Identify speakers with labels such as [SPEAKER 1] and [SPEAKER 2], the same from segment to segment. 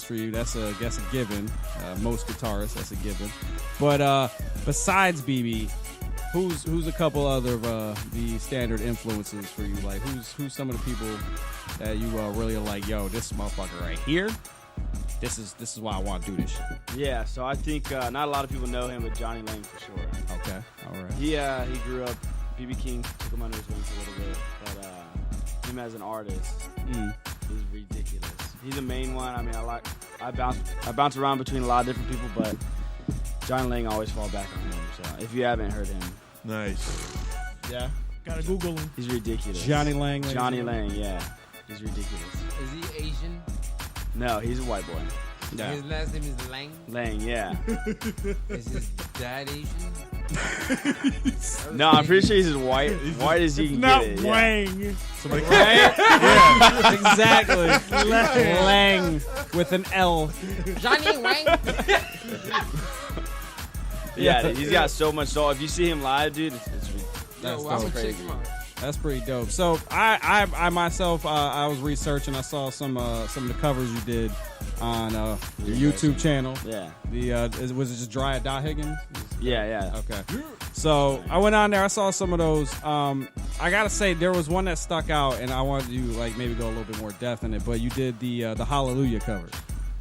[SPEAKER 1] for you. That's a given. Most guitarists, that's a given. But besides BB, who's a couple other of the standard influences for you? Like who's some of the people that you really are like, yo, this motherfucker right here. This is why I want to do this shit.
[SPEAKER 2] Yeah, so I think not a lot of people know him, but Johnny Lang for sure.
[SPEAKER 1] Okay, all right.
[SPEAKER 2] He grew up. BB King took him under his wings a little bit, but him as an artist is ridiculous. He's the main one. I mean, I bounce around between a lot of different people, but Johnny Lang always fall back on him. So if you haven't heard him,
[SPEAKER 3] nice.
[SPEAKER 1] Yeah,
[SPEAKER 4] gotta Google him.
[SPEAKER 2] He's ridiculous.
[SPEAKER 1] Johnny Lang.
[SPEAKER 2] Johnny Lang, yeah, he's ridiculous.
[SPEAKER 5] Is he Asian?
[SPEAKER 2] No, he's a white boy.
[SPEAKER 5] Yeah. His last name is Lang?
[SPEAKER 2] Lang, yeah.
[SPEAKER 5] Is his dad Asian?
[SPEAKER 2] No, I'm pretty sure he's as white as you can
[SPEAKER 4] not
[SPEAKER 2] get it.
[SPEAKER 4] Wang.
[SPEAKER 2] Yeah.
[SPEAKER 1] Somebody yeah, exactly. Lang with an L.
[SPEAKER 5] Johnny Wang.
[SPEAKER 2] Yeah, he's got so much soul. If you see him live, dude,
[SPEAKER 1] that's
[SPEAKER 2] crazy.
[SPEAKER 1] That's pretty dope. So I myself, I was researching. I saw some of the covers you did on your YouTube channel.
[SPEAKER 2] Yeah.
[SPEAKER 1] Was it just Jariah Higgins?
[SPEAKER 2] Yeah.
[SPEAKER 1] Okay. So I went on there. I saw some of those. I gotta say there was one that stuck out, and I wanted you like maybe go a little bit more depth in it. But you did the Hallelujah cover.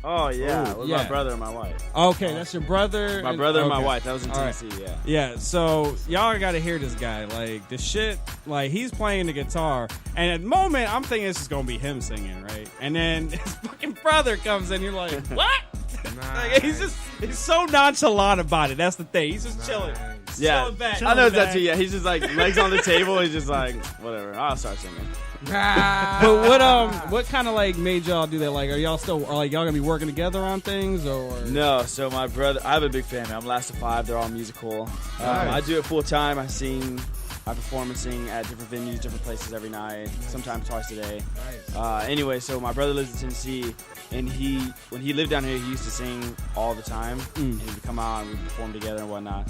[SPEAKER 2] Oh yeah, with my brother and my wife.
[SPEAKER 1] Okay, that's your brother.
[SPEAKER 2] My brother and my wife. That was in Tennessee. Right.
[SPEAKER 1] Yeah. So y'all got to hear this guy. Like the shit. Like he's playing the guitar, and at the moment I'm thinking this is gonna be him singing, right? And then his fucking brother comes in. You're like, what? Like, he's so nonchalant about it. That's the thing. He's just chilling.
[SPEAKER 2] Yeah,
[SPEAKER 1] chilling back.
[SPEAKER 2] I know that too. Yeah, he's just like legs on the table. He's just like, whatever. I'll start singing.
[SPEAKER 1] But what kind of like made y'all do that? Like, are y'all like y'all gonna be working together on things or?
[SPEAKER 2] No, so my brother, I have a big family. I'm last of 5. They're all musical.
[SPEAKER 1] Nice.
[SPEAKER 2] I do it full time. I perform and sing at different venues, different places every night. Sometimes twice a day.
[SPEAKER 5] Nice.
[SPEAKER 2] Anyway, so my brother lives in Tennessee, and when he lived down here, he used to sing all the time. And he would come out and we'd perform together and whatnot.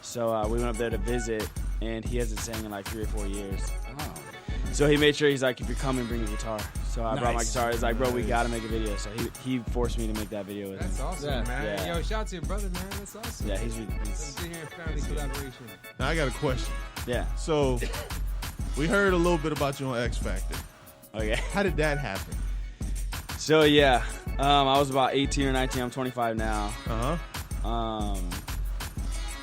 [SPEAKER 2] So we went up there to visit, and he hasn't sang in like 3 or 4 years.
[SPEAKER 1] Oh.
[SPEAKER 2] So he made sure, he's like, if you're coming, bring your guitar. So I brought my guitar. He's like, bro, we got to make a video. So he forced me to make that video with him.
[SPEAKER 5] That's awesome, man.
[SPEAKER 2] Yeah.
[SPEAKER 5] Yo, shout out to your brother, man. That's awesome.
[SPEAKER 2] Yeah, he's
[SPEAKER 5] family collaboration.
[SPEAKER 3] Now I got a question.
[SPEAKER 2] Yeah.
[SPEAKER 3] So we heard a little bit about you on X Factor.
[SPEAKER 2] Okay.
[SPEAKER 3] How did that happen?
[SPEAKER 2] So yeah, I was about 18 or 19. I'm 25 now.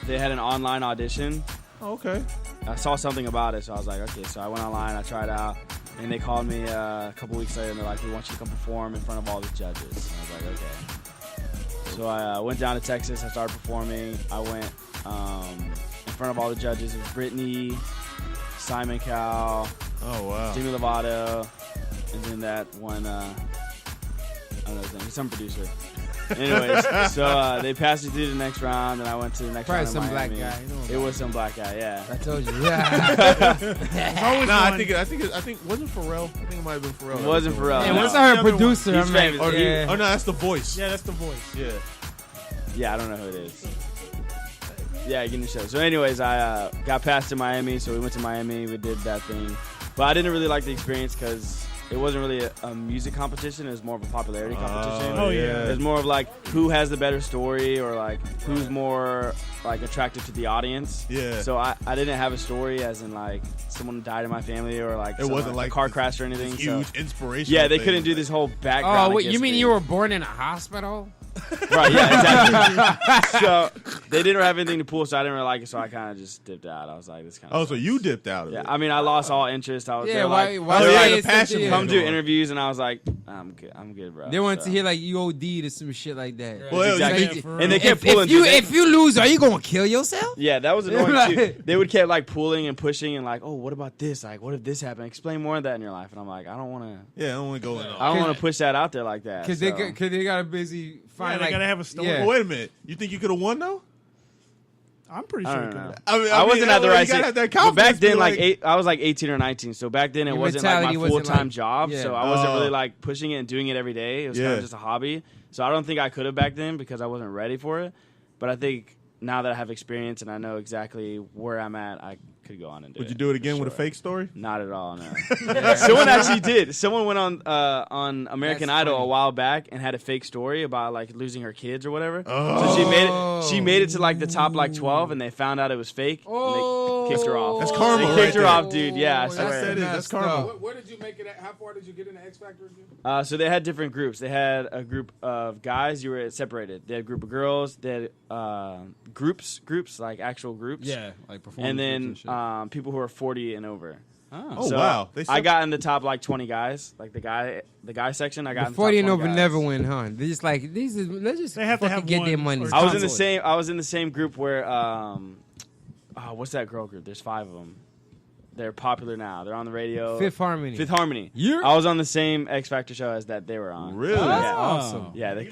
[SPEAKER 2] They had an online audition.
[SPEAKER 3] Oh, okay.
[SPEAKER 2] I saw something about it, so I was like, okay. So I went online, I tried out, and they called me a couple weeks later, and they're like, we want you to come perform in front of all the judges. And I was like, okay. So I went down to Texas. I started performing. I went in front of all the judges. It was Brittany, Simon Cowell, Demi Lovato, and then that one, I don't know his name, some producer. Anyways, so they passed me through the next round, and I went to the next round.
[SPEAKER 5] Probably some
[SPEAKER 2] Miami.
[SPEAKER 5] black guy. You know
[SPEAKER 2] it was some black guy, yeah.
[SPEAKER 5] I told you. Yeah.
[SPEAKER 3] Nah, I think wasn't Pharrell. I think it might have been Pharrell.
[SPEAKER 2] It wasn't Pharrell.
[SPEAKER 5] Yeah,
[SPEAKER 2] No.
[SPEAKER 5] what's our producer?
[SPEAKER 2] He's famous.
[SPEAKER 3] Oh, no, that's the voice.
[SPEAKER 4] Yeah, that's the voice.
[SPEAKER 3] Yeah.
[SPEAKER 2] Yeah, I don't know who it is. Yeah, getting the show. So anyways, I got passed to Miami, so we went to Miami. We did that thing. But I didn't really like the experience because it wasn't really a music competition. It was more of a popularity competition.
[SPEAKER 4] Oh, yeah.
[SPEAKER 2] It was more of like who has the better story or like who's more like attractive to the audience.
[SPEAKER 3] Yeah.
[SPEAKER 2] So I didn't have a story as in like someone died in my family or like
[SPEAKER 3] It wasn't like
[SPEAKER 2] a car crash or anything.
[SPEAKER 3] Huge
[SPEAKER 2] So
[SPEAKER 3] inspiration.
[SPEAKER 2] yeah, they couldn't do this whole background.
[SPEAKER 5] Oh, wait, you mean
[SPEAKER 2] history.
[SPEAKER 5] you were born in a hospital?
[SPEAKER 2] Right, yeah, exactly. So they didn't have anything to pull, so I didn't really like it, so I kind of just dipped out. I was like, this kind of
[SPEAKER 3] Oh, so you dipped out of
[SPEAKER 2] yeah,
[SPEAKER 3] it.
[SPEAKER 2] I mean, I lost all interest. I was
[SPEAKER 5] Yeah,
[SPEAKER 2] they were
[SPEAKER 5] why
[SPEAKER 2] like,
[SPEAKER 3] they
[SPEAKER 2] they were
[SPEAKER 3] had
[SPEAKER 2] like,
[SPEAKER 3] a passion
[SPEAKER 2] come
[SPEAKER 3] for
[SPEAKER 2] do
[SPEAKER 3] it.
[SPEAKER 2] interviews, and I was like, I'm good, bro.
[SPEAKER 5] They want
[SPEAKER 2] So-
[SPEAKER 5] to hear like you OD to some shit like that.
[SPEAKER 3] Well,
[SPEAKER 2] Exactly.
[SPEAKER 4] for
[SPEAKER 2] And they
[SPEAKER 4] real.
[SPEAKER 2] kept
[SPEAKER 5] If
[SPEAKER 2] pulling.
[SPEAKER 5] if you lose, are you gonna kill yourself?
[SPEAKER 2] Yeah, that was annoying
[SPEAKER 5] Right.
[SPEAKER 2] too. They would keep like pulling and pushing and like, oh, what about this? Like, what if this happened? Explain more of that in your life. And I'm like, I don't want to.
[SPEAKER 3] Yeah, I don't want to go in.
[SPEAKER 2] I don't want to push that out there like that.
[SPEAKER 5] Because
[SPEAKER 2] so.
[SPEAKER 5] they got a busy find.
[SPEAKER 4] Yeah, they
[SPEAKER 5] like,
[SPEAKER 4] gotta have a story.
[SPEAKER 5] Yeah.
[SPEAKER 3] Wait a minute. You think you could have won though?
[SPEAKER 4] I'm pretty
[SPEAKER 2] I
[SPEAKER 4] sure
[SPEAKER 2] don't
[SPEAKER 4] it
[SPEAKER 2] know.
[SPEAKER 4] could.
[SPEAKER 2] I wasn't at the right
[SPEAKER 3] You gotta have that
[SPEAKER 2] But back
[SPEAKER 3] confidence,
[SPEAKER 2] then,
[SPEAKER 3] be
[SPEAKER 2] like I was like 18 or 19. So back then, it
[SPEAKER 5] Your
[SPEAKER 2] wasn't like my
[SPEAKER 5] mentality
[SPEAKER 2] full
[SPEAKER 5] wasn't
[SPEAKER 2] time
[SPEAKER 5] like-
[SPEAKER 2] job.
[SPEAKER 5] yeah.
[SPEAKER 2] So I wasn't
[SPEAKER 3] Oh.
[SPEAKER 2] really like pushing it and doing it every day. It was kind
[SPEAKER 3] Yeah.
[SPEAKER 2] of just a hobby. So I don't think I could have back then because I wasn't ready for it. But I think now that I have experience and I know exactly where I'm at, I could go on and do it.
[SPEAKER 3] Would you do it again
[SPEAKER 2] for
[SPEAKER 3] with a
[SPEAKER 2] sure.
[SPEAKER 3] fake story?
[SPEAKER 2] Not at all, no. Someone actually did. Someone went on American
[SPEAKER 5] That's
[SPEAKER 2] Idol
[SPEAKER 5] funny.
[SPEAKER 2] a while back and had a fake story about like losing her kids or whatever.
[SPEAKER 3] Oh.
[SPEAKER 2] So she made it to like the top like 12, and they found out it was fake.
[SPEAKER 5] Oh,
[SPEAKER 2] and they kicked her off.
[SPEAKER 3] That's karma
[SPEAKER 2] They
[SPEAKER 3] right
[SPEAKER 2] kicked her
[SPEAKER 3] there.
[SPEAKER 2] off, dude. Yeah, I
[SPEAKER 5] That's
[SPEAKER 2] swear.
[SPEAKER 3] That's
[SPEAKER 5] messed
[SPEAKER 3] karma.
[SPEAKER 5] up.
[SPEAKER 6] Where did you make it at? How far did you get in the X Factor again?
[SPEAKER 2] So they had different groups. They had a group of guys. You were separated. They had a group of girls. They had groups like actual groups.
[SPEAKER 1] Yeah, like performance
[SPEAKER 2] And
[SPEAKER 1] groups
[SPEAKER 2] then
[SPEAKER 1] and shit.
[SPEAKER 2] people who are 40 and over.
[SPEAKER 3] Oh,
[SPEAKER 2] So
[SPEAKER 3] wow.
[SPEAKER 2] I got in the top like 20 guys, like the guy section. I got
[SPEAKER 5] The
[SPEAKER 2] in the
[SPEAKER 5] 40
[SPEAKER 2] top
[SPEAKER 5] and
[SPEAKER 2] 20
[SPEAKER 5] over
[SPEAKER 2] guys.
[SPEAKER 5] never win, huh? They just like let's just
[SPEAKER 4] They have to
[SPEAKER 5] fucking
[SPEAKER 4] have
[SPEAKER 5] get their
[SPEAKER 4] one
[SPEAKER 5] money.
[SPEAKER 4] or
[SPEAKER 2] I was in the
[SPEAKER 4] Constantly.
[SPEAKER 2] same. I was in the same group where what's that girl group? There's 5 of them. They're popular now. They're on the radio.
[SPEAKER 5] Fifth Harmony.
[SPEAKER 2] Fifth Harmony.
[SPEAKER 1] Yeah.
[SPEAKER 2] I was on the same X Factor show as that they were on.
[SPEAKER 3] Really?
[SPEAKER 5] Oh, that's
[SPEAKER 2] Yeah.
[SPEAKER 5] awesome.
[SPEAKER 2] Yeah.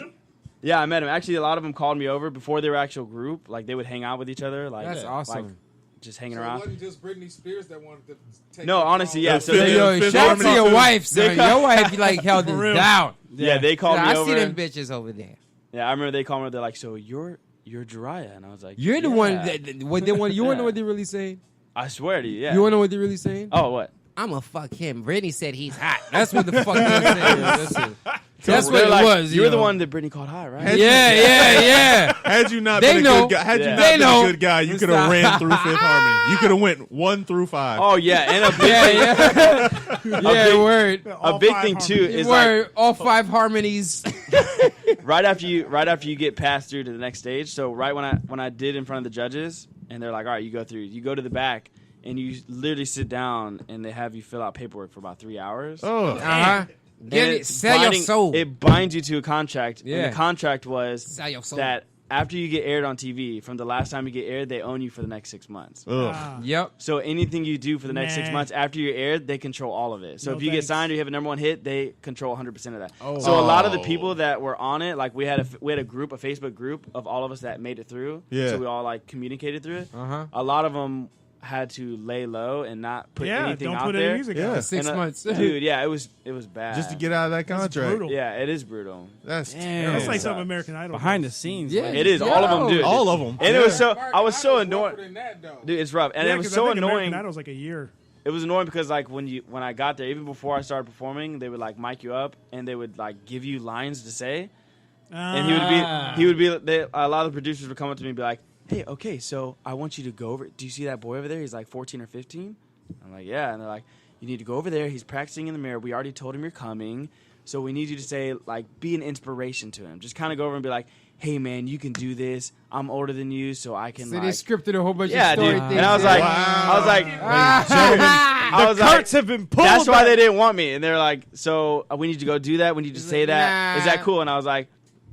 [SPEAKER 2] Yeah, I met them. Actually, a lot of them called me over before they were actual group. Like they would hang out with each other. Like
[SPEAKER 5] That's awesome.
[SPEAKER 2] Like, just hanging
[SPEAKER 6] So it
[SPEAKER 2] around.
[SPEAKER 6] wasn't just Britney Spears that wanted to take
[SPEAKER 2] No,
[SPEAKER 6] it
[SPEAKER 2] honestly,
[SPEAKER 6] all.
[SPEAKER 2] yeah.
[SPEAKER 3] Yeah,
[SPEAKER 2] So
[SPEAKER 3] Fifth-
[SPEAKER 2] they,
[SPEAKER 5] Yo,
[SPEAKER 3] Fifth
[SPEAKER 5] shout out to
[SPEAKER 3] Harmony
[SPEAKER 5] your
[SPEAKER 3] too.
[SPEAKER 5] wife, son. Your wife like held
[SPEAKER 4] For
[SPEAKER 5] it
[SPEAKER 4] real.
[SPEAKER 5] down.
[SPEAKER 2] yeah, they called me
[SPEAKER 5] I
[SPEAKER 2] over.
[SPEAKER 5] see them bitches over there.
[SPEAKER 2] Yeah, I remember they called me. They're like, "So you're Jariah," and I was like,
[SPEAKER 5] You're the
[SPEAKER 2] yeah.
[SPEAKER 5] one that what they want. You want to know what they're really saying?
[SPEAKER 2] I swear to you, yeah.
[SPEAKER 5] You want to know what they're really saying?
[SPEAKER 2] Oh, what?
[SPEAKER 5] I'm gonna fuck him. Brittany said he's hot. That's what the fuck they're saying. That's what
[SPEAKER 2] They're
[SPEAKER 5] it
[SPEAKER 2] like,
[SPEAKER 5] was.
[SPEAKER 2] You're the
[SPEAKER 5] yo.
[SPEAKER 2] one that Brittany called hot, right?
[SPEAKER 5] Yeah.
[SPEAKER 3] Had you not
[SPEAKER 5] They
[SPEAKER 3] been a
[SPEAKER 5] know.
[SPEAKER 3] good guy, had you
[SPEAKER 2] Yeah.
[SPEAKER 3] not
[SPEAKER 5] They
[SPEAKER 3] been
[SPEAKER 5] know.
[SPEAKER 3] a good guy, you could have ran through Fifth Harmony. You could have went 1 through 5.
[SPEAKER 2] Oh yeah, and a big
[SPEAKER 5] Yeah,
[SPEAKER 2] thing,
[SPEAKER 5] yeah. Yeah, word.
[SPEAKER 2] a big thing too is like
[SPEAKER 5] Word. All 5 harmonies.
[SPEAKER 2] right after you get passed through to the next stage. So right when I did in front of the judges, and they're like, all right, you go through. You go to the back, and you literally sit down, and they have you fill out paperwork for about 3 hours.
[SPEAKER 3] Oh.
[SPEAKER 5] Uh-huh. Get
[SPEAKER 2] And
[SPEAKER 5] it.
[SPEAKER 2] it's
[SPEAKER 5] Sell your
[SPEAKER 2] binding-
[SPEAKER 5] soul.
[SPEAKER 2] It binds you to a contract.
[SPEAKER 5] Yeah.
[SPEAKER 2] And the contract was
[SPEAKER 5] Sell your soul.
[SPEAKER 2] that after you get aired on TV, from the last time you get aired, they own you for the next 6 months.
[SPEAKER 3] Ugh.
[SPEAKER 5] Yep.
[SPEAKER 2] So anything you do for the next 6
[SPEAKER 4] Nah.
[SPEAKER 2] months after you're aired, they control all of it. So
[SPEAKER 4] No
[SPEAKER 2] if you
[SPEAKER 4] thanks.
[SPEAKER 2] get signed or you have a #1 hit, they control 100% of that.
[SPEAKER 1] Oh.
[SPEAKER 2] So a lot of the
[SPEAKER 3] Oh.
[SPEAKER 2] people that were on it, like we had a Facebook group of all of us that made it through.
[SPEAKER 3] Yeah.
[SPEAKER 2] So we all like communicated through it.
[SPEAKER 5] Uh-huh.
[SPEAKER 2] A lot of them had to lay low and not put
[SPEAKER 4] Yeah,
[SPEAKER 2] anything
[SPEAKER 4] don't
[SPEAKER 2] out
[SPEAKER 4] put
[SPEAKER 2] there.
[SPEAKER 4] any music
[SPEAKER 3] Yeah.
[SPEAKER 4] out.
[SPEAKER 5] 6
[SPEAKER 2] And,
[SPEAKER 5] months.
[SPEAKER 2] dude. Yeah, it was bad.
[SPEAKER 3] Just to get out of that
[SPEAKER 4] That's
[SPEAKER 3] contract.
[SPEAKER 4] brutal.
[SPEAKER 2] Yeah, it is brutal.
[SPEAKER 3] That's
[SPEAKER 1] Damn.
[SPEAKER 3] terrible.
[SPEAKER 4] That's like
[SPEAKER 2] Yeah.
[SPEAKER 4] some American Idol.
[SPEAKER 1] Behind the
[SPEAKER 4] does.
[SPEAKER 1] scenes.
[SPEAKER 5] Yeah.
[SPEAKER 1] like-
[SPEAKER 2] It is. All of them do.
[SPEAKER 3] All of them.
[SPEAKER 2] And it was so.
[SPEAKER 6] American
[SPEAKER 2] I was so
[SPEAKER 6] Idol's rougher
[SPEAKER 2] annoyed.
[SPEAKER 6] than that, though.
[SPEAKER 2] Dude, it's rough, and
[SPEAKER 4] Yeah,
[SPEAKER 2] it was
[SPEAKER 4] 'cause
[SPEAKER 2] so
[SPEAKER 4] I think
[SPEAKER 2] annoying.
[SPEAKER 4] American Idol's like a year.
[SPEAKER 2] It was annoying because like when I got there, even before I started performing, they would like mic you up and they would like give you lines to say, and he would be. A lot of the producers would come up to me and be like, "Hey, okay, so I want you to go over. Do you see that boy over there? He's like 14 or 15." I'm like, "Yeah," and they're like, "You need to go over there. He's practicing in the mirror. We already told him you're coming, so we need you to say like be an inspiration to him. Just kind of go over and be like." Hey man, you can do this. I'm older than you, so I can
[SPEAKER 5] So
[SPEAKER 2] like.
[SPEAKER 5] they scripted a whole bunch
[SPEAKER 2] Yeah,
[SPEAKER 5] of story
[SPEAKER 2] dude.
[SPEAKER 5] things.
[SPEAKER 2] And I was
[SPEAKER 5] there.
[SPEAKER 2] like, I was like,
[SPEAKER 1] have been pulled.
[SPEAKER 2] that's why they didn't want me. And they're like, so we need to go do that. We need to
[SPEAKER 5] He's
[SPEAKER 2] say
[SPEAKER 5] like,
[SPEAKER 2] that. Is
[SPEAKER 5] nah.
[SPEAKER 2] that cool? And I was like,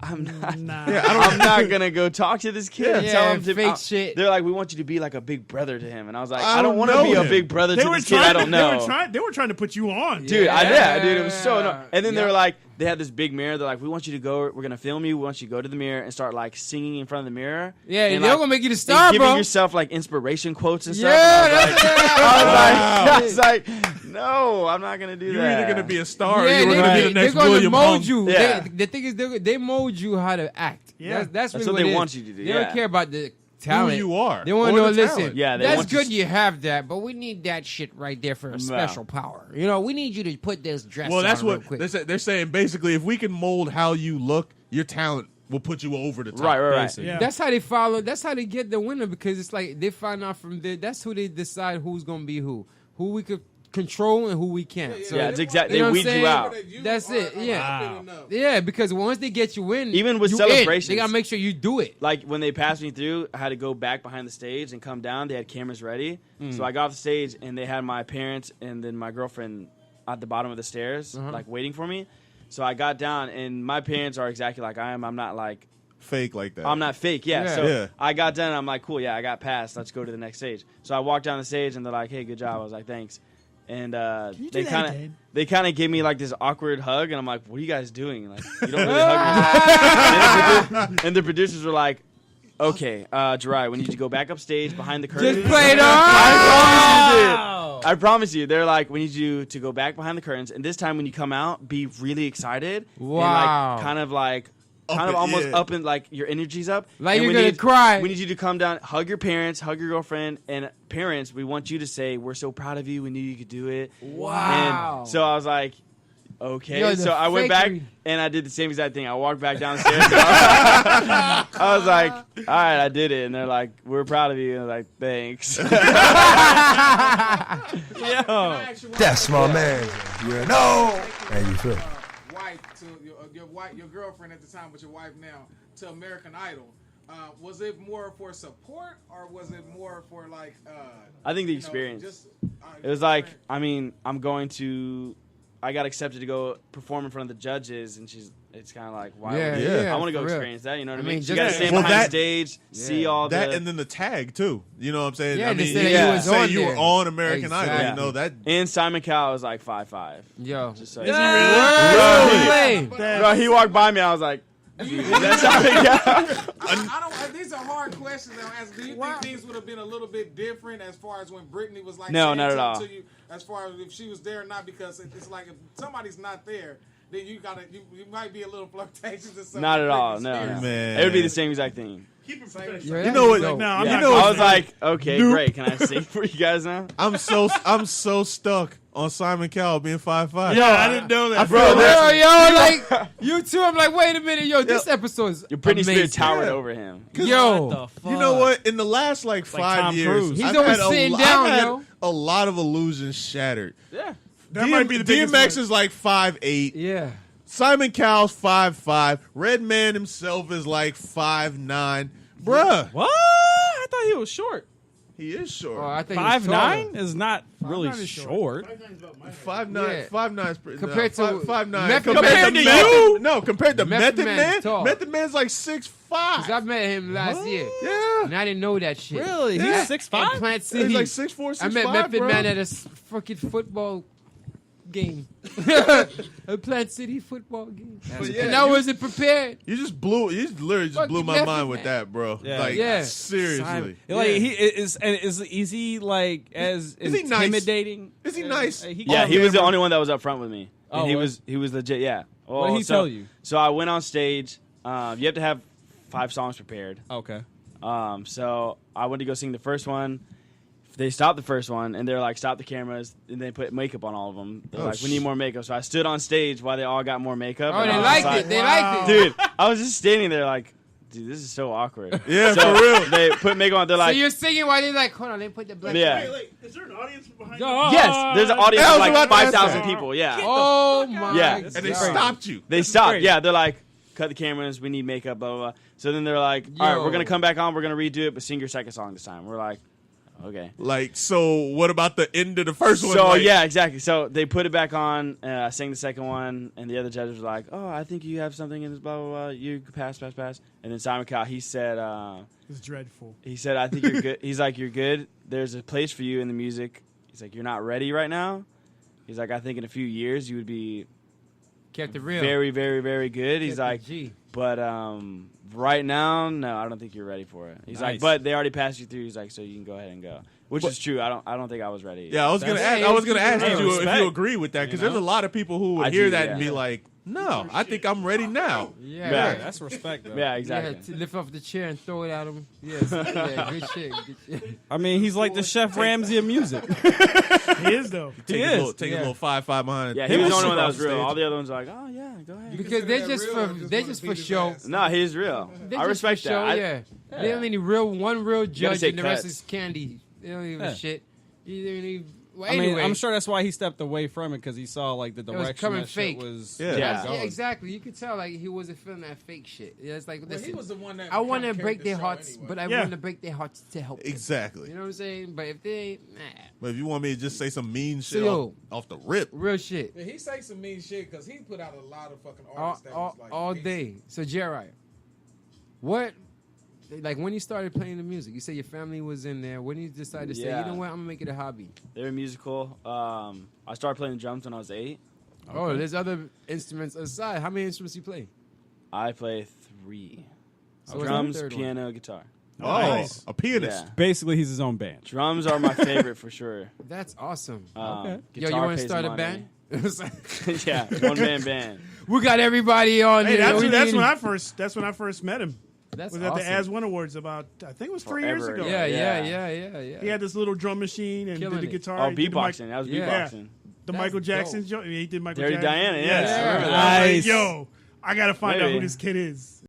[SPEAKER 2] I'm not.
[SPEAKER 4] Nah.
[SPEAKER 3] Yeah, I don't.
[SPEAKER 2] I'm not gonna go talk to this kid and
[SPEAKER 5] Yeah,
[SPEAKER 2] tell him to
[SPEAKER 5] fake shit.
[SPEAKER 2] They're like, we want you to be like a big brother to him, and I was like,
[SPEAKER 3] I
[SPEAKER 2] I don't
[SPEAKER 3] don't
[SPEAKER 2] want to
[SPEAKER 3] know
[SPEAKER 2] be a
[SPEAKER 3] him.
[SPEAKER 2] big brother
[SPEAKER 4] They
[SPEAKER 2] to
[SPEAKER 4] were
[SPEAKER 2] this kid I don't know.
[SPEAKER 4] They were trying to put you on.
[SPEAKER 2] Dude, dude, it was so
[SPEAKER 5] Yeah.
[SPEAKER 2] annoying. And then they
[SPEAKER 5] Yeah.
[SPEAKER 2] were like, they had this big mirror. They're like, we want you to go. We're gonna film you. We want you to go to the mirror and start like singing in front of the mirror.
[SPEAKER 5] Yeah,
[SPEAKER 2] and,
[SPEAKER 5] they're
[SPEAKER 2] like,
[SPEAKER 5] gonna make you the
[SPEAKER 2] and
[SPEAKER 5] star,
[SPEAKER 2] giving
[SPEAKER 5] bro.
[SPEAKER 2] yourself like inspiration quotes and stuff.
[SPEAKER 5] Yeah,
[SPEAKER 2] And I was like,
[SPEAKER 5] that's
[SPEAKER 2] I was like, no, I'm not gonna do
[SPEAKER 3] You're
[SPEAKER 2] that.
[SPEAKER 3] either gonna be a star or
[SPEAKER 5] Yeah,
[SPEAKER 3] you were gonna be the
[SPEAKER 5] they're
[SPEAKER 3] next
[SPEAKER 5] gonna
[SPEAKER 3] William
[SPEAKER 5] mold
[SPEAKER 3] Hung.
[SPEAKER 5] you.
[SPEAKER 2] Yeah.
[SPEAKER 5] The thing is, they mold you how to act.
[SPEAKER 4] Yeah.
[SPEAKER 5] That's really
[SPEAKER 2] what they
[SPEAKER 5] it is.
[SPEAKER 2] want you to do,
[SPEAKER 5] They
[SPEAKER 2] yeah.
[SPEAKER 5] don't care about the talent.
[SPEAKER 3] you are,
[SPEAKER 5] They want
[SPEAKER 3] or
[SPEAKER 5] to know.
[SPEAKER 3] the
[SPEAKER 5] Listen,
[SPEAKER 3] talent.
[SPEAKER 2] Yeah, they
[SPEAKER 5] that's
[SPEAKER 2] want you
[SPEAKER 5] good.
[SPEAKER 2] to-
[SPEAKER 5] You have that, but we need that shit right there for a special power. You know, we need you to put this dress.
[SPEAKER 3] Well, that's
[SPEAKER 5] on real
[SPEAKER 3] what
[SPEAKER 5] quick.
[SPEAKER 3] they're saying. Basically, if we can mold how you look, your talent will put you over the top.
[SPEAKER 2] Right.
[SPEAKER 3] basically.
[SPEAKER 4] Yeah.
[SPEAKER 5] That's how they follow. That's how they get the winner because it's like they find out from there. That's who they decide who's gonna be who we could control and who we can't. So
[SPEAKER 2] Yeah, it's exactly.
[SPEAKER 5] You know
[SPEAKER 2] They
[SPEAKER 5] what I'm
[SPEAKER 2] weed
[SPEAKER 5] saying?
[SPEAKER 2] you out.
[SPEAKER 5] That's it, yeah.
[SPEAKER 4] Wow.
[SPEAKER 5] yeah, because once they get you in,
[SPEAKER 2] Even with
[SPEAKER 5] you
[SPEAKER 2] celebrations.
[SPEAKER 5] in. They gotta make sure you do it.
[SPEAKER 2] Like when they passed me through, I had to go back behind the stage and come down. They had cameras ready, so I got off the stage and they had my parents and then my girlfriend at the bottom of the stairs, like waiting for me. So I got down and my parents are exactly like I am. I'm not like
[SPEAKER 3] Fake like that.
[SPEAKER 2] I'm not fake. Yeah.
[SPEAKER 5] Yeah.
[SPEAKER 2] So
[SPEAKER 3] Yeah.
[SPEAKER 2] I got done. And I'm like, cool. Yeah, I got passed. Let's go to the next stage. So I walked down the stage and they're like, hey, good job. I was like, thanks. And
[SPEAKER 4] you
[SPEAKER 2] they
[SPEAKER 4] do that
[SPEAKER 2] kind
[SPEAKER 4] again?
[SPEAKER 2] of gave me like this awkward hug, and I'm like, "What are you guys doing? Like, you don't really hug me." And the producers were like, "Okay, Jariah, we need you to go back upstage behind the curtain."
[SPEAKER 5] Just play it on.
[SPEAKER 2] I promise you. They're like, we need you to go back behind the curtains, and this time when you come out, be really excited.
[SPEAKER 5] Wow.
[SPEAKER 2] And like, kind of like kind of almost up in like your energy's up.
[SPEAKER 5] Like
[SPEAKER 2] and
[SPEAKER 5] you're gonna cry.
[SPEAKER 2] We need you to come down, hug your parents, hug your girlfriend, and parents. We want you to say, "We're so proud of you. We knew you could do it."
[SPEAKER 5] Wow.
[SPEAKER 2] And so I was like, okay.
[SPEAKER 5] Yo,
[SPEAKER 2] so I went back
[SPEAKER 5] fakery.
[SPEAKER 2] and I did the same exact thing. I walked back downstairs. I was like, all right, I did it. And they're like, we're proud of you. And I was like, thanks.
[SPEAKER 7] That's my man. You know. And you feel.
[SPEAKER 6] Wife to your wife, your girlfriend at the time, but your wife now, to American Idol. Was it more for support or was it more for like?
[SPEAKER 2] I think the experience. It was like, I mean, I got accepted to go perform in front of the judges, and it's kind of like, why?
[SPEAKER 5] Yeah,
[SPEAKER 2] I want to go
[SPEAKER 5] for real.
[SPEAKER 2] experience that. You know what I
[SPEAKER 5] I
[SPEAKER 2] mean?
[SPEAKER 5] mean,
[SPEAKER 2] You got to
[SPEAKER 5] just-
[SPEAKER 2] stand
[SPEAKER 3] Well,
[SPEAKER 2] behind
[SPEAKER 3] that-
[SPEAKER 2] stage, see all
[SPEAKER 3] that,
[SPEAKER 2] the.
[SPEAKER 3] and then the tag too. You know what I'm saying?
[SPEAKER 5] Yeah,
[SPEAKER 3] I
[SPEAKER 5] they
[SPEAKER 3] mean,
[SPEAKER 5] said
[SPEAKER 2] you was
[SPEAKER 3] say
[SPEAKER 5] on
[SPEAKER 3] you
[SPEAKER 5] there.
[SPEAKER 3] were on American Idol.
[SPEAKER 5] Exactly.
[SPEAKER 3] You know that.
[SPEAKER 2] And Simon Cowell was like 5'5".
[SPEAKER 5] Yo.
[SPEAKER 2] Just so
[SPEAKER 5] Really?
[SPEAKER 2] Bro, he walked by me. I was like, dude, that's Simon Cowell.
[SPEAKER 6] I don't. These are hard questions. Though. Do you think things would have been a little bit different as far as when Britney was like?
[SPEAKER 2] No,
[SPEAKER 6] saying
[SPEAKER 2] not at
[SPEAKER 6] something
[SPEAKER 2] all.
[SPEAKER 6] To you, as far as if she was there or not, because it's like if somebody's not there, then you might be a little flirtatious or something.
[SPEAKER 2] Not at all.
[SPEAKER 6] Britney
[SPEAKER 2] No,
[SPEAKER 6] Spears.
[SPEAKER 3] Man.
[SPEAKER 2] it would be the same exact thing.
[SPEAKER 4] Keep it professional.
[SPEAKER 5] Yeah,
[SPEAKER 3] You know what?
[SPEAKER 5] dope.
[SPEAKER 4] No, I'm
[SPEAKER 3] You
[SPEAKER 4] not.
[SPEAKER 3] know
[SPEAKER 2] I
[SPEAKER 3] what's
[SPEAKER 2] was like, okay,
[SPEAKER 3] Nope.
[SPEAKER 2] great. Can I sing for you guys now?
[SPEAKER 3] I'm so stuck on Simon Cowell being 5'5".
[SPEAKER 4] Yeah, I didn't know that.
[SPEAKER 3] I feel
[SPEAKER 2] Bro,
[SPEAKER 3] that-
[SPEAKER 5] Yo, like you too. I'm like, wait a minute, yo, this episode is
[SPEAKER 2] Your Britney
[SPEAKER 5] amazing.
[SPEAKER 2] Spears towered
[SPEAKER 3] Yeah.
[SPEAKER 2] over him.
[SPEAKER 5] Yo,
[SPEAKER 3] You know what? In the last like 5
[SPEAKER 1] Tom
[SPEAKER 3] years,
[SPEAKER 1] Cruise.
[SPEAKER 5] He's
[SPEAKER 3] I've
[SPEAKER 5] always
[SPEAKER 3] had
[SPEAKER 5] sitting
[SPEAKER 3] I've
[SPEAKER 5] down,
[SPEAKER 3] had
[SPEAKER 5] yo.
[SPEAKER 3] a lot of illusions shattered.
[SPEAKER 2] Yeah.
[SPEAKER 4] That might be the biggest
[SPEAKER 3] DMX
[SPEAKER 4] one.
[SPEAKER 3] is like 5'8".
[SPEAKER 5] yeah.
[SPEAKER 3] Simon Cowell's 5'5". Redman himself is like 5'9". Bruh,
[SPEAKER 1] What? I thought he was short.
[SPEAKER 3] he is short.
[SPEAKER 5] Oh, I think he's
[SPEAKER 1] 5'9" is not really
[SPEAKER 4] 5'9" is
[SPEAKER 1] short.
[SPEAKER 3] 5'9",
[SPEAKER 5] Yeah.
[SPEAKER 3] 5'9" is pretty,
[SPEAKER 5] Compared to
[SPEAKER 3] 5'9".
[SPEAKER 5] Method
[SPEAKER 1] Compared
[SPEAKER 5] Man.
[SPEAKER 1] to you?
[SPEAKER 3] No, compared to
[SPEAKER 5] Method
[SPEAKER 3] Method
[SPEAKER 5] Man
[SPEAKER 3] Man.
[SPEAKER 5] is tall.
[SPEAKER 3] Method Man's like 6'5".
[SPEAKER 5] Cause I met him last year,
[SPEAKER 3] Yeah.
[SPEAKER 5] and I didn't know that shit.
[SPEAKER 1] Really?
[SPEAKER 3] Yeah.
[SPEAKER 1] He's 6'5"?
[SPEAKER 5] In Plant City,
[SPEAKER 3] He's like 6'4", 6'5",
[SPEAKER 5] I met Method
[SPEAKER 3] bro.
[SPEAKER 5] Man at a fucking football game, a Plant City football game,
[SPEAKER 3] But yeah,
[SPEAKER 5] and I
[SPEAKER 3] you-
[SPEAKER 5] wasn't prepared.
[SPEAKER 3] You literally just blew
[SPEAKER 5] Fucking
[SPEAKER 3] my
[SPEAKER 5] Method
[SPEAKER 3] mind with
[SPEAKER 5] Man.
[SPEAKER 3] that, bro.
[SPEAKER 1] Yeah.
[SPEAKER 3] Like,
[SPEAKER 5] Yeah.
[SPEAKER 3] seriously.
[SPEAKER 1] Simon. Like he is he like as
[SPEAKER 3] Is he nice?
[SPEAKER 1] intimidating?
[SPEAKER 3] Is he nice?
[SPEAKER 2] Yeah, he was the only one that was up front with me. And
[SPEAKER 1] Oh,
[SPEAKER 2] he
[SPEAKER 1] was-
[SPEAKER 2] was legit, yeah.
[SPEAKER 1] What did he
[SPEAKER 2] so,
[SPEAKER 1] tell you?
[SPEAKER 2] So I went on stage. You have to have 5 songs prepared.
[SPEAKER 1] Okay.
[SPEAKER 2] So I went to go sing the first one. They stopped the first one, and they're like, stop the cameras, and they put makeup on all of them. They're
[SPEAKER 3] Oh,
[SPEAKER 2] like, we need more makeup. So I stood on stage while they all got more makeup.
[SPEAKER 5] Oh,
[SPEAKER 2] and
[SPEAKER 5] they
[SPEAKER 2] I was
[SPEAKER 5] liked
[SPEAKER 2] like,
[SPEAKER 5] it. They liked it.
[SPEAKER 2] Dude, I was just standing there like, dude, this is so awkward.
[SPEAKER 3] Yeah,
[SPEAKER 2] So
[SPEAKER 3] for real.
[SPEAKER 2] They put makeup on. They're
[SPEAKER 5] So
[SPEAKER 2] like,
[SPEAKER 5] you're singing while they like, hold on, they put the black.
[SPEAKER 2] yeah.
[SPEAKER 4] Wait, is there an audience behind you?
[SPEAKER 2] Yes, there's an audience
[SPEAKER 3] I
[SPEAKER 2] of
[SPEAKER 3] was
[SPEAKER 2] like
[SPEAKER 3] about to ask
[SPEAKER 2] 5,000
[SPEAKER 3] that.
[SPEAKER 2] people. Yeah.
[SPEAKER 5] Oh my
[SPEAKER 2] Yeah.
[SPEAKER 5] god.
[SPEAKER 3] And they stopped you.
[SPEAKER 2] They stopped.
[SPEAKER 1] great.
[SPEAKER 2] Yeah, they're like, cut the cameras. We need makeup. Blah blah blah. So then they're like, all right,
[SPEAKER 5] Yo.
[SPEAKER 2] we're gonna come back on. We're gonna redo it, but sing your second song this time. We're like, okay.
[SPEAKER 3] Like, so what about the end of the first one?
[SPEAKER 2] So
[SPEAKER 3] Like,
[SPEAKER 2] yeah, exactly. So they put it back on. I sang the second one, and the other judges were like, "Oh, I think you have something in this." Blah blah blah. You could pass. And then Simon Cowell, he said,
[SPEAKER 4] It's dreadful.
[SPEAKER 2] "I think you're good." He's like, "You're good. There's a place for you in the music." He's like, "You're not ready right now." He's like, "I think in a few years you would be
[SPEAKER 5] Kept it real.
[SPEAKER 2] very, very, very good." He's
[SPEAKER 5] Kept it
[SPEAKER 2] like,
[SPEAKER 5] G.
[SPEAKER 2] "But right now, no, I don't think you're ready for it." He's like,
[SPEAKER 1] Nice.
[SPEAKER 2] "But they already passed you through." He's like, "So you can go ahead and go," which is true. I don't think I was ready.
[SPEAKER 3] Yeah, I was gonna
[SPEAKER 1] That's-
[SPEAKER 3] ask. I was gonna ask
[SPEAKER 1] Hey,
[SPEAKER 3] you if
[SPEAKER 1] respect.
[SPEAKER 3] you agree with that, because
[SPEAKER 1] You know?
[SPEAKER 3] there's a lot of people who would
[SPEAKER 2] I
[SPEAKER 3] hear
[SPEAKER 2] do,
[SPEAKER 3] that
[SPEAKER 2] yeah.
[SPEAKER 3] and be like, "No, I think I'm ready now."
[SPEAKER 5] Yeah.
[SPEAKER 2] Yeah.
[SPEAKER 1] That's respect, though.
[SPEAKER 2] Yeah,
[SPEAKER 5] Yeah,
[SPEAKER 2] exactly.
[SPEAKER 5] to lift off the chair and throw it at him. Yes, yeah, good shit. Good shit.
[SPEAKER 1] I mean, he's like the Chef Ramsay of music.
[SPEAKER 4] He is though.
[SPEAKER 3] Take
[SPEAKER 1] He
[SPEAKER 3] a
[SPEAKER 1] is.
[SPEAKER 3] little, take a
[SPEAKER 5] Yeah.
[SPEAKER 3] little 5'5" behind.
[SPEAKER 2] Yeah,
[SPEAKER 3] it.
[SPEAKER 2] he was the
[SPEAKER 1] was
[SPEAKER 2] only one that
[SPEAKER 1] super
[SPEAKER 2] was
[SPEAKER 1] on
[SPEAKER 2] real.
[SPEAKER 1] stage.
[SPEAKER 2] All the other ones were like, "Oh yeah, go ahead."
[SPEAKER 5] Because they're just for they just for show.
[SPEAKER 2] No, he's real.
[SPEAKER 5] They're
[SPEAKER 2] I
[SPEAKER 5] just for
[SPEAKER 2] respect
[SPEAKER 5] show,
[SPEAKER 2] that.
[SPEAKER 5] yeah. They don't need one real judge
[SPEAKER 2] take
[SPEAKER 5] and the rest
[SPEAKER 2] cuts.
[SPEAKER 5] is candy. They don't give a
[SPEAKER 1] Yeah.
[SPEAKER 5] shit. You don't even. Well,
[SPEAKER 1] I mean,
[SPEAKER 5] anyway,
[SPEAKER 1] I'm sure that's why he stepped away from it, because he saw like the
[SPEAKER 5] was
[SPEAKER 1] direction
[SPEAKER 5] coming
[SPEAKER 1] that
[SPEAKER 5] fake.
[SPEAKER 1] shit was.
[SPEAKER 3] Yeah.
[SPEAKER 2] Yeah.
[SPEAKER 5] Yeah, exactly. You could tell like he wasn't feeling that fake shit. Yeah, it's like
[SPEAKER 6] Well,
[SPEAKER 5] listen,
[SPEAKER 6] he was the one that
[SPEAKER 5] I want to
[SPEAKER 6] carried
[SPEAKER 5] break
[SPEAKER 6] the
[SPEAKER 5] their
[SPEAKER 6] show
[SPEAKER 5] hearts,
[SPEAKER 6] anyway.
[SPEAKER 5] but I
[SPEAKER 4] Yeah.
[SPEAKER 5] want to break their hearts to help them.
[SPEAKER 3] Exactly.
[SPEAKER 5] You know what I'm saying? But if they nah,
[SPEAKER 3] But if you want me to just say some mean shit
[SPEAKER 5] yo.
[SPEAKER 3] off the rip,
[SPEAKER 5] real shit
[SPEAKER 6] Yeah, he say some mean shit because he put out a lot of fucking artists that was like
[SPEAKER 5] all
[SPEAKER 6] decent.
[SPEAKER 5] day. So Jariah, what? Like when you started playing the music, you said your family was in there. When you decided to say, you
[SPEAKER 2] Yeah.
[SPEAKER 5] know what, I'm gonna make it a hobby.
[SPEAKER 2] They were musical. I started playing the drums when I was 8.
[SPEAKER 5] Oh, there's other instruments aside. How many instruments you play?
[SPEAKER 2] I play 3:
[SPEAKER 5] So what's the
[SPEAKER 2] drums,
[SPEAKER 5] third one?
[SPEAKER 2] piano, guitar.
[SPEAKER 4] Nice.
[SPEAKER 3] a pianist.
[SPEAKER 2] Yeah.
[SPEAKER 1] Basically, he's his own band.
[SPEAKER 2] Drums are my favorite for sure.
[SPEAKER 5] That's awesome.
[SPEAKER 1] Okay.
[SPEAKER 5] Yo, you
[SPEAKER 2] guitar
[SPEAKER 5] want to
[SPEAKER 2] pays
[SPEAKER 5] start a
[SPEAKER 2] money.
[SPEAKER 5] band?
[SPEAKER 2] Yeah, one man band.
[SPEAKER 5] We got everybody on
[SPEAKER 4] Hey,
[SPEAKER 5] there.
[SPEAKER 4] that's when I first met him.
[SPEAKER 5] That's
[SPEAKER 4] Was at
[SPEAKER 5] awesome.
[SPEAKER 4] the As One Awards about I think it was 3 years
[SPEAKER 2] Forever
[SPEAKER 4] ago.
[SPEAKER 2] ago.
[SPEAKER 5] Yeah.
[SPEAKER 4] He had this little drum machine and
[SPEAKER 5] Killing
[SPEAKER 4] did the
[SPEAKER 5] it.
[SPEAKER 4] guitar.
[SPEAKER 2] Oh,
[SPEAKER 4] He did the
[SPEAKER 2] beatboxing. That was
[SPEAKER 5] Yeah.
[SPEAKER 2] beatboxing.
[SPEAKER 4] The
[SPEAKER 5] That's
[SPEAKER 4] Michael Jackson
[SPEAKER 5] dope.
[SPEAKER 4] joke. He did Michael
[SPEAKER 2] Dirty
[SPEAKER 4] Jackson.
[SPEAKER 2] Diana,
[SPEAKER 4] Yes.
[SPEAKER 2] yeah.
[SPEAKER 4] I was like,
[SPEAKER 1] Nice.
[SPEAKER 4] yo, I gotta find out
[SPEAKER 2] Maybe.
[SPEAKER 4] who this kid is.